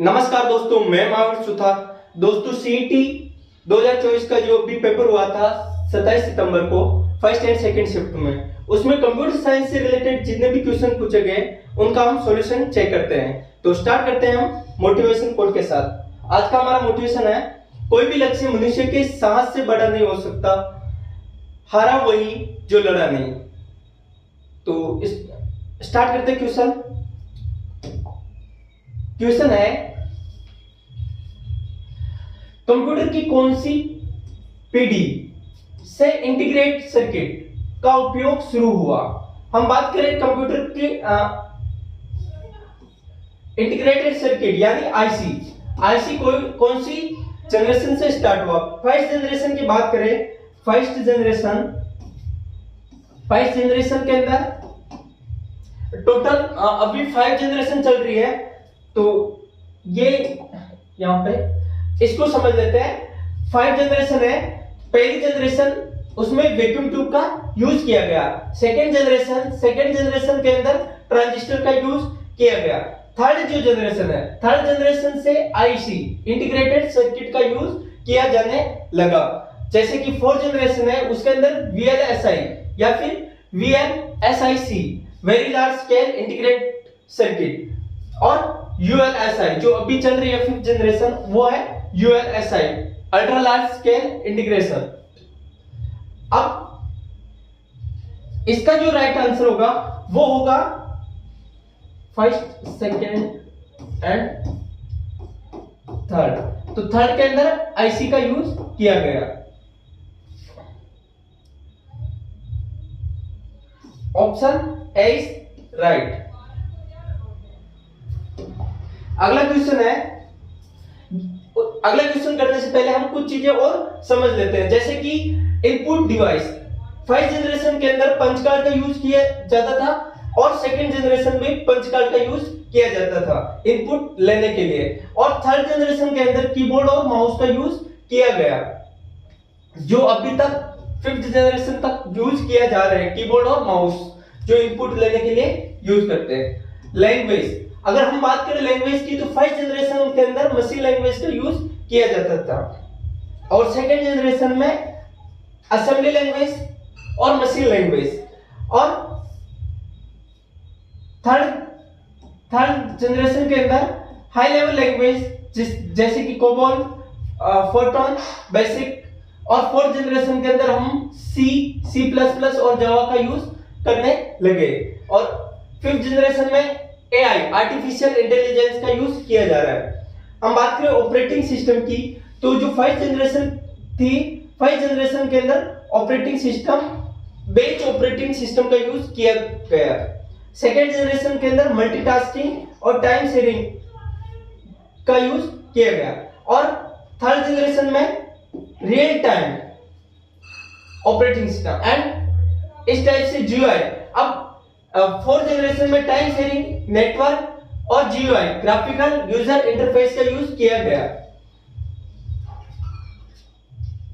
नमस्कार दोस्तों, मैं महावीर सुथार। दोस्तों सीईटी 2024 का जो भी पेपर हुआ था 27 सितंबर को फर्स्ट एंड सेकंड शिफ्ट में, उसमें कंप्यूटर साइंस से रिलेटेड जितने भी क्वेश्चन पूछे गए उनका हम सॉल्यूशन चेक करते हैं। तो स्टार्ट करते हैं हम मोटिवेशन कोट के साथ। आज का हमारा मोटिवेशन है, कोई भी लक्ष्य मनुष्य के साहस से बड़ा नहीं हो सकता, हारा वही जो लड़ा नहीं। तो स्टार्ट करते हैं क्वेश्चन। क्वेश्चन है, कंप्यूटर की कौन सी पीढ़ी से इंटीग्रेटेड सर्किट का उपयोग शुरू हुआ। हम बात करें कंप्यूटर के इंटीग्रेटेड सर्किट यानी आईसी कौन सी जनरेशन से स्टार्ट हुआ। फर्स्ट जनरेशन की बात करें, फर्स्ट जनरेशन के अंदर टोटल अभी 5 जनरेशन चल रही है। तो ये यहां पे इसको समझ लेते हैं। 5 जनरेशन है। पहली जनरेशन उसमें वैक्यूम ट्यूब का यूज किया गया। सेकंड जनरेशन के अंदर ट्रांजिस्टर का यूज किया गया। थर्ड जो जनरेशन है, थर्ड जनरेशन से आईसी इंटीग्रेटेड सर्किट का यूज किया जाने लगा। जैसे कि फोर्थ जनरेशन है, उसके अंदर वीएलएसआई या फिर VLSIC very large scale integrated circuit, और यूएलएसआई जो अभी चल रही है फिफ्थ जनरेशन, वो है ULSI ultra large scale integration. अब इसका जो राइट आंसर होगा वो होगा फर्स्ट, सेकेंड एंड थर्ड। तो थर्ड के अंदर आईसी का यूज किया गया। Option A is right. अगला क्वेश्चन है, अगला क्वेश्चन करने से पहले हम कुछ चीजें और समझ लेते हैं। जैसे कि इनपुट डिवाइस, फर्स्ट जनरेशन के अंदर पंच कार्ड का यूज किया जाता था और सेकंड जनरेशन में पंच कार्ड का यूज किया जाता था इनपुट लेने के लिए, और थर्ड जनरेशन के अंदर कीबोर्ड और माउस का यूज किया गया, जो अभी तक फिफ्थ जनरेशन तक यूज किया जा रहा है। कीबोर्ड और माउस जो इनपुट लेने के लिए यूज करते हैं। लैंग्वेज, अगर हम बात करें लैंग्वेज की, तो फर्स्ट जनरेशन के अंदर मशीन लैंग्वेज का यूज किया जाता था, और सेकंड जनरेशन में असेंबली लैंग्वेज और मशीन लैंग्वेज, और थर्ड जनरेशन के अंदर हाई लेवल लैंग्वेज जैसे कि कोबोल, फोर्ट्रॉन, बेसिक, और फोर्थ जनरेशन के अंदर हम सी प्लस प्लस और जावा का यूज करने लगे, और फिफ्थ जनरेशन में एआई आर्टिफिशियल इंटेलिजेंस का यूज किया जा रहा है। हम बात करें ऑपरेटिंग सिस्टम की, तो जो फर्स्ट जनरेशन थी, फर्स्ट जनरेशन के अंदर ऑपरेटिंग सिस्टम बेच ऑपरेटिंग सिस्टम का यूज किया गया। सेकेंड जनरेशन के अंदर मल्टीटास्किंग और टाइम शेयरिंग का यूज किया गया, और थर्ड जनरेशन में real time operating system and इस टाइप से जीयूआई। अब फोर्थ जनरेशन में टाइम शेयरिंग नेटवर्क और जीयूआई ग्राफिकल यूजर इंटरफेस का यूज किया गया।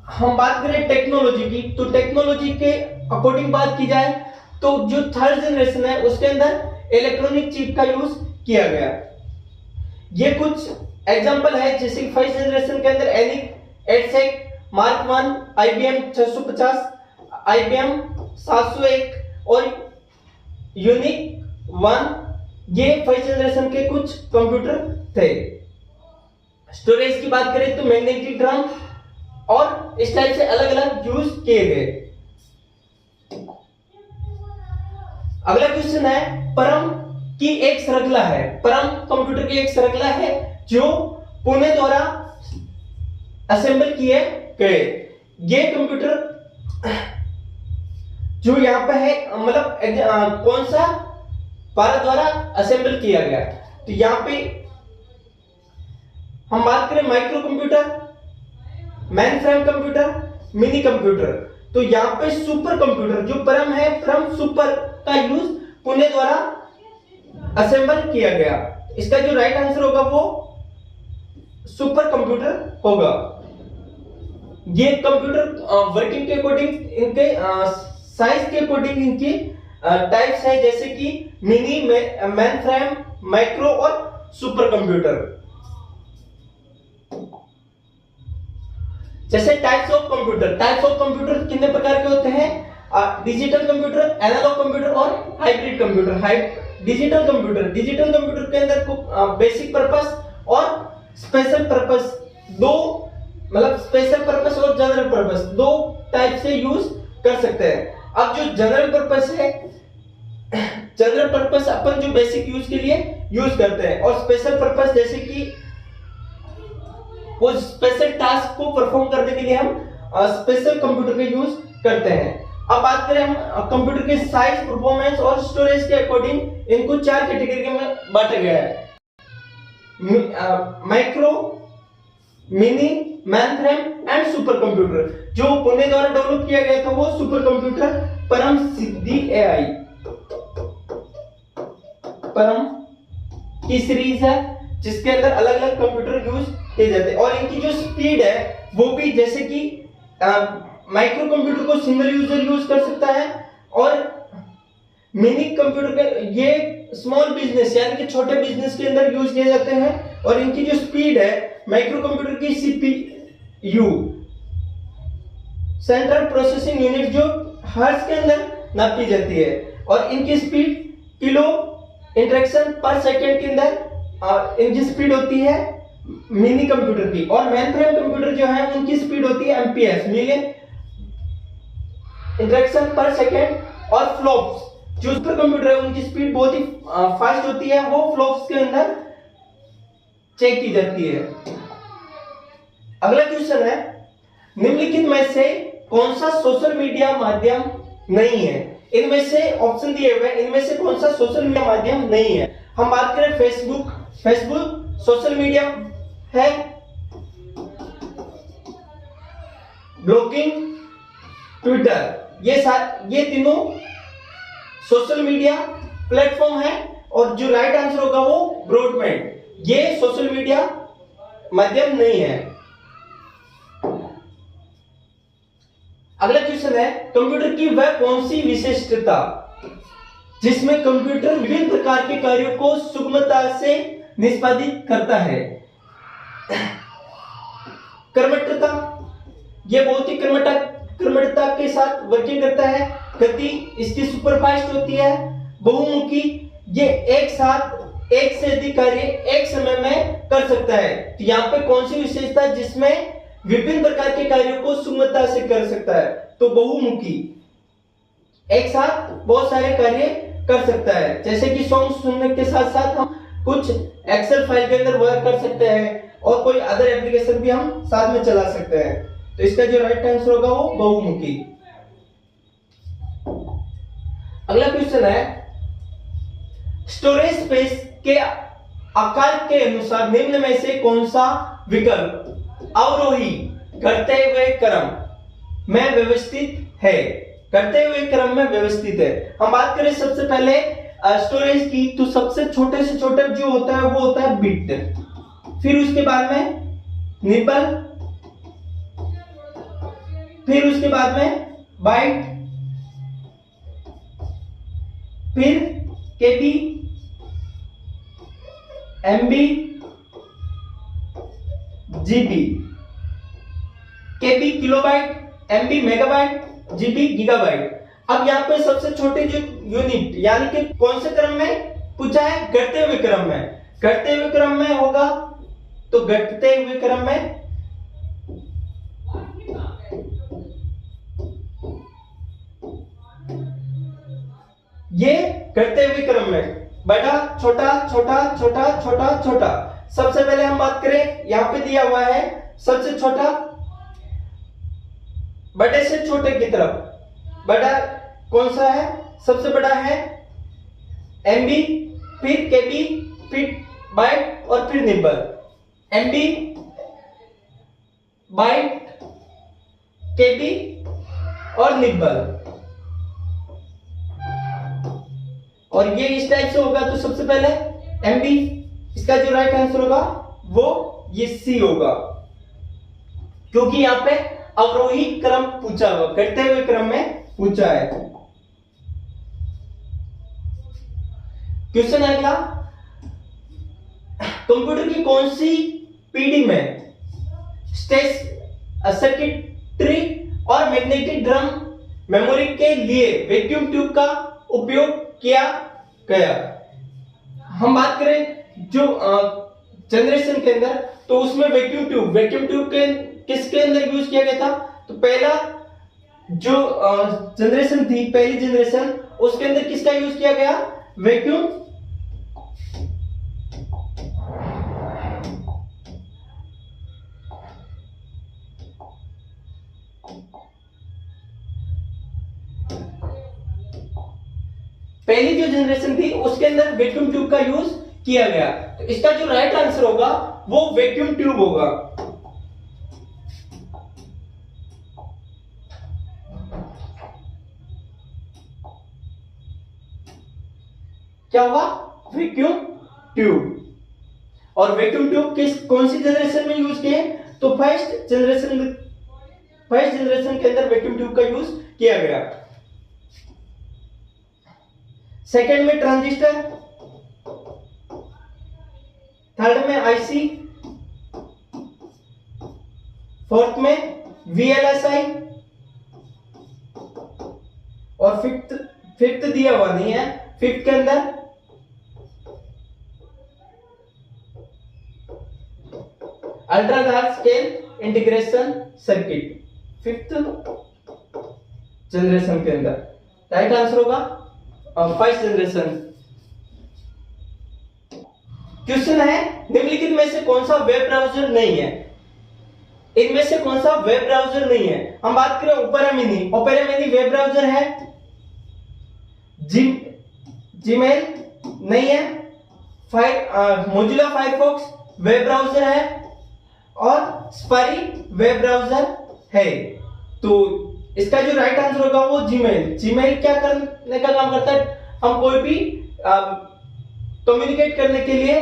हम बात करें टेक्नोलॉजी की, तो टेक्नोलॉजी के अकॉर्डिंग बात की जाए तो जो थर्ड जनरेशन है उसके अंदर इलेक्ट्रॉनिक चिप का यूज किया गया। ये कुछ एग्जांपल है, जैसे फर्स्ट जनरेशन के अंदर एनिक 8 मार्क 1, IBM 650, IBM 701 और यूनिक 1। ये फर्स्ट जनरेशन के कुछ कंप्यूटर थे। स्टोरेज की बात करें तो मैग्नेटिक ड्रम और इस टाइप से अलग अलग यूज किए गए। अगला क्वेश्चन है, परम की एक श्रृंखला है, परम कंप्यूटर की एक श्रृंखला है जो पुणे द्वारा असेंबल किए गए। ये कंप्यूटर जो यहाँ पे है, मतलब कौन सा भारत द्वारा असेंबल किया गया। तो यहाँ पे हम बात करें micro computer, main frame computer, mini computer, तो यहाँ पे सुपर कंप्यूटर जो परम है, परम सुपर का यूज पुणे द्वारा असेंबल किया गया। इसका जो राइट आंसर होगा वो सुपर कंप्यूटर होगा। ये कंप्यूटर वर्किंग के अकॉर्डिंग, इनके साइज के अकॉर्डिंग इनकी टाइप्स है, जैसे कि मिनी, मेन फ्रेम, माइक्रो और सुपर कंप्यूटर। जैसे टाइप्स ऑफ कंप्यूटर कितने प्रकार के होते हैं? डिजिटल कंप्यूटर, एनालॉग कंप्यूटर और हाइब्रिड कंप्यूटर। डिजिटल कंप्यूटर के अंदर बेसिक पर्पस और स्पेशल पर्पस, दो मतलब स्पेशल पर्पस और जनरल पर्पस, दो टाइप से यूज कर सकते हैं। अब जो जनरल पर्पस है, जनरल पर्पस अपन जो बेसिक यूज के लिए यूज करते हैं, और स्पेशल पर्पस जैसे कि वो स्पेशल टास्क को परफॉर्म करने के लिए हम स्पेशल कंप्यूटर का यूज करते हैं। अब बात करें हम कंप्यूटर के साइज, परफॉर्मेंस और स्टोरेज के अकॉर्डिंग इनको 4 कैटेगरी में बांटा गया है। Micro, mini, main frame and super computer. जो पुणे द्वारा डेवलप किया गया था वो सुपर कंप्यूटर परम सिद्धि एआई परम की सीरीज है, जिसके अंदर अलग अलग कंप्यूटर यूज किए जाते हैं। और इनकी जो स्पीड है वो भी, जैसे कि माइक्रो कंप्यूटर को सिंगल यूजर यूज कर सकता है, और मिनी कंप्यूटर के ये स्मॉल बिजनेस यानी कि छोटे बिजनेस के अंदर यूज किए जाते हैं। और इनकी जो स्पीड है, माइक्रो कंप्यूटर की सीपीयू सेंट्रल प्रोसेसिंग यूनिट जो हर्ट्ज के अंदर नापी जाती है, और इनकी स्पीड किलो इंटरेक्शन पर सेकंड के अंदर इनकी स्पीड होती है मिनी कंप्यूटर की। और मेन फ्रेम कंप्यूटर जो है उनकी स्पीड होती है एमपीएस, मिलियन इंटरेक्शन पर सेकंड। और फ्लॉप्स जो सुपर कंप्यूटर है उनकी स्पीड बहुत ही फास्ट होती है, वो फ्लॉप्स के अंदर चेक की जाती है। अगला क्वेश्चन है, निम्नलिखित में से कौन सा सोशल मीडिया माध्यम नहीं है? इनमें से ऑप्शन दिए हुए हैं, इनमें से कौन सा सोशल मीडिया माध्यम नहीं है? हम बात करें फेसबुक सोशल मीडिया है, ब्लॉगिंग, ट्विटर, ये तीनों सोशल मीडिया प्लेटफॉर्म है। और जो राइट आंसर होगा वो ब्रॉडबैंड, ये सोशल मीडिया माध्यम नहीं है। अगला क्वेश्चन है, कंप्यूटर की वह कौन सी विशिष्टता जिसमें कंप्यूटर विभिन्न प्रकार के कार्यों को सुगमता से निष्पादित करता है? कर्मठता, ये बहुत ही कर्मठता के साथ वर्किंग करता है। गति इसकी सुपरफास्ट होती है। बहुमुखी, ये एक साथ एक से अधिक कार्य एक समय में कर सकता है। तो यहाँ पे कौन सी विशेषता जिसमें विभिन्न प्रकार के कार्यों को सुगमता से कर सकता है? तो बहुमुखी, एक साथ बहुत सारे कार्य कर सकता है। जैसे कि सॉन्ग सुनने के साथ साथ हम कुछ एक्सेल फाइल के अंदर वर्क कर सकते हैं, और कोई अदर एप्लीकेशन भी हम साथ में चला सकते हैं। तो इसका जो राइट आंसर होगा वो बहुमुखी। अगला क्वेश्चन है, स्टोरेज स्पेस के आकार के अनुसार निम्न में से कौन सा विकल्प अवरोही करते हुए क्रम में व्यवस्थित है? करते हुए क्रम में व्यवस्थित है। हम बात करें सबसे पहले स्टोरेज की, तो सबसे छोटे से छोटे जो होता है वो होता है बिट, फिर उसके बाद में निबल, फिर उसके बाद में बाइट, फिर KB, MB, GB. KB kilobyte, MB megabyte, GB gigabyte. अब यहाँ पे सबसे छोटे जो यूनिट यानी कि कौन से क्रम में पूछा है? घटते हुए क्रम में। घटते हुए क्रम में होगा तो घटते हुए क्रम में ये घटते हुए क्रम में बड़ा छोटा छोटा छोटा छोटा छोटा। सबसे पहले हम बात करें, यहां पे दिया हुआ है सबसे छोटा बड़े से छोटे की तरफ। बड़ा कौन सा है? सबसे बड़ा है एमबी, फिर केबी, फिर बाइट और फिर निबल। एमबी, बाइट, केबी और निबल। और ये इस टाइप से होगा, तो सबसे पहले एमबी, इसका जो राइट आंसर होगा वो ये सी होगा, क्योंकि यहां पे अवरोही क्रम पूछा हुआ, घटते हुए क्रम में पूछा है। क्वेश्चन अगला, कंप्यूटर की कौन सी पीढ़ी में सर्किटरी और मैग्नेटिक ड्रम मेमोरी के लिए वैक्यूम ट्यूब का उपयोग किया गया। हम बात करें जो जनरेशन के अंदर, तो उसमें वैक्यूम ट्यूब के किसके अंदर यूज किया गया था? तो पहला जो जनरेशन थी, पहली जनरेशन, उसके अंदर किसका यूज किया गया? वैक्यूम पहली जो जनरेशन थी उसके अंदर वैक्यूम ट्यूब का यूज किया गया। तो इसका जो राइट आंसर होगा वो वैक्यूम ट्यूब होगा। क्या हुआ? Vacuum tube. और वैक्यूम ट्यूब कौन सी जनरेशन में यूज किए? तो फर्स्ट जनरेशन के अंदर वैक्यूम ट्यूब का यूज किया गया। सेकंड में ट्रांजिस्टर, थर्ड में आईसी, फोर्थ में वीएलएसआई और फिफ्थ दिया हुआ नहीं है। फिफ्थ के अंदर ultra large scale integration circuit, fifth generation के अंदर। राइट आंसर होगा फर्स्ट जनरेशन। क्वेश्चन है, निम्नलिखित में से कौन सा वेब ब्राउज़र नहीं है? इनमें से कौन सा वेब ब्राउज़र नहीं है? हम बात करें ओपेरा मिनी वेब ब्राउज़र है। जीमेल नहीं है। मोजिला फायरफॉक्स वेब ब्राउज़र है और स्पारी वेब ब्राउज़र है। तो इसका जो राइट आंसर होगा वो जीमेल क्या करने का काम करता है? हम कोई भी कम्युनिकेट करने के लिए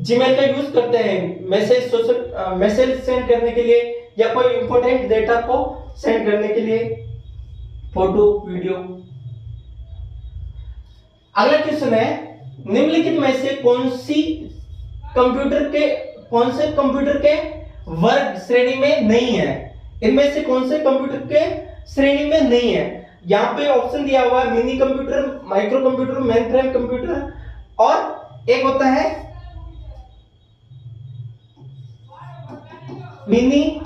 जीमेल का यूज करते हैं, मैसेज सेंड करने के लिए या कोई इंपॉर्टेंट डेटा को सेंड करने के लिए, फोटो, वीडियो। अगला क्वेश्चन है, निम्नलिखित में से कौन से कंप्यूटर के वर्ग श्रेणी में नहीं है? इनमें से कौन से कंप्यूटर के श्रेणी में नहीं है? यहाँ पे ऑप्शन दिया हुआ है mini computer, micro computer, mainframe computer और एक होता है mini,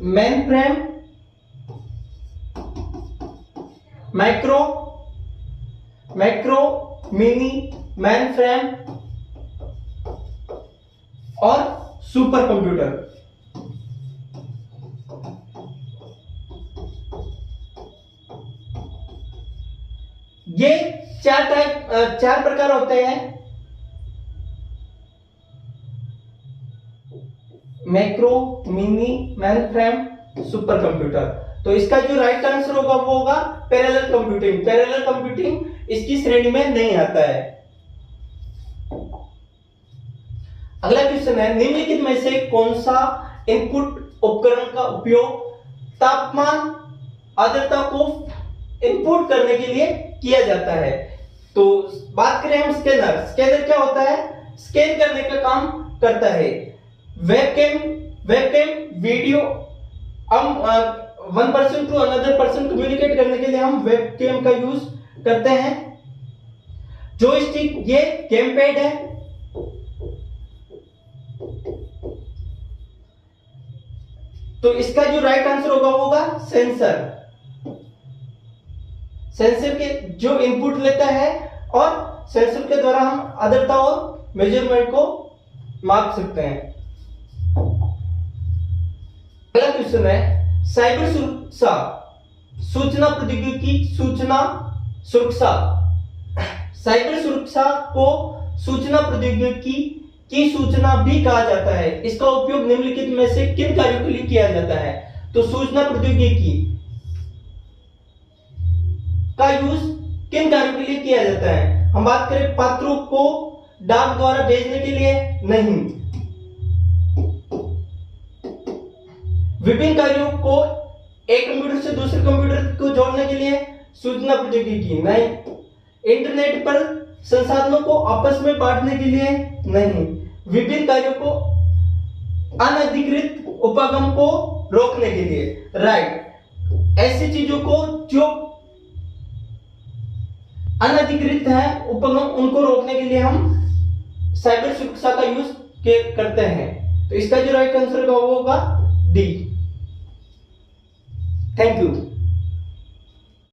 mainframe, micro, mini, mainframe और सुपर कंप्यूटर। ये चार प्रकार होते हैं, macro, mini, mainframe, super computer. तो इसका जो राइट आंसर होगा वो होगा पैरेलल कंप्यूटिंग इसकी श्रेणी में नहीं आता है। अगला क्वेश्चन है, निम्नलिखित में से कौन सा इनपुट उपकरण का उपयोग तापमान आर्द्रता को इनपुट करने के लिए किया जाता है? तो बात करें हम स्कैनर क्या होता है? स्कैन करने का काम करता है। वेबकैम वीडियो, हम one person to another person communicate करने के लिए हम वेबकैम का यूज करते हैं। जॉयस्टिक, ये गेम पैड है। तो इसका जो राइट आंसर होगा वो होगा सेंसर के जो इनपुट लेता है और सेंसर के द्वारा हम आर्द्रता और मेजरमेंट को माप सकते हैं। अगला क्वेश्चन है, साइबर सुरक्षा, सूचना प्रौद्योगिकी सुरक्षा। साइबर सुरक्षा को सूचना प्रौद्योगिकी की सूचना भी कहा जाता है। इसका उपयोग निम्नलिखित में से किन कार्यों के लिए किया जाता है? तो सूचना प्रौद्योगिकी का यूज किन कार्यों के लिए किया जाता है? हम बात करें पत्रों को डाक द्वारा भेजने के लिए? नहीं। विभिन्न कार्यों को एक कंप्यूटर से दूसरे कंप्यूटर को जोड़ने के लिए? सूचना प्रौद्योगिकी? नहीं। इंटरनेट पर संसाधनों को आपस में बांटने के लिए? नहीं। विभिन्न कार्यों को अनधिकृत उपागम को रोकने के लिए, राइट। ऐसी चीजों को जो अनधिकृत है उपगम, उनको रोकने के लिए हम साइबर सुरक्षा का यूज करते हैं। तो इसका जो राइट आंसर होगा वो होगा डी। Thank you.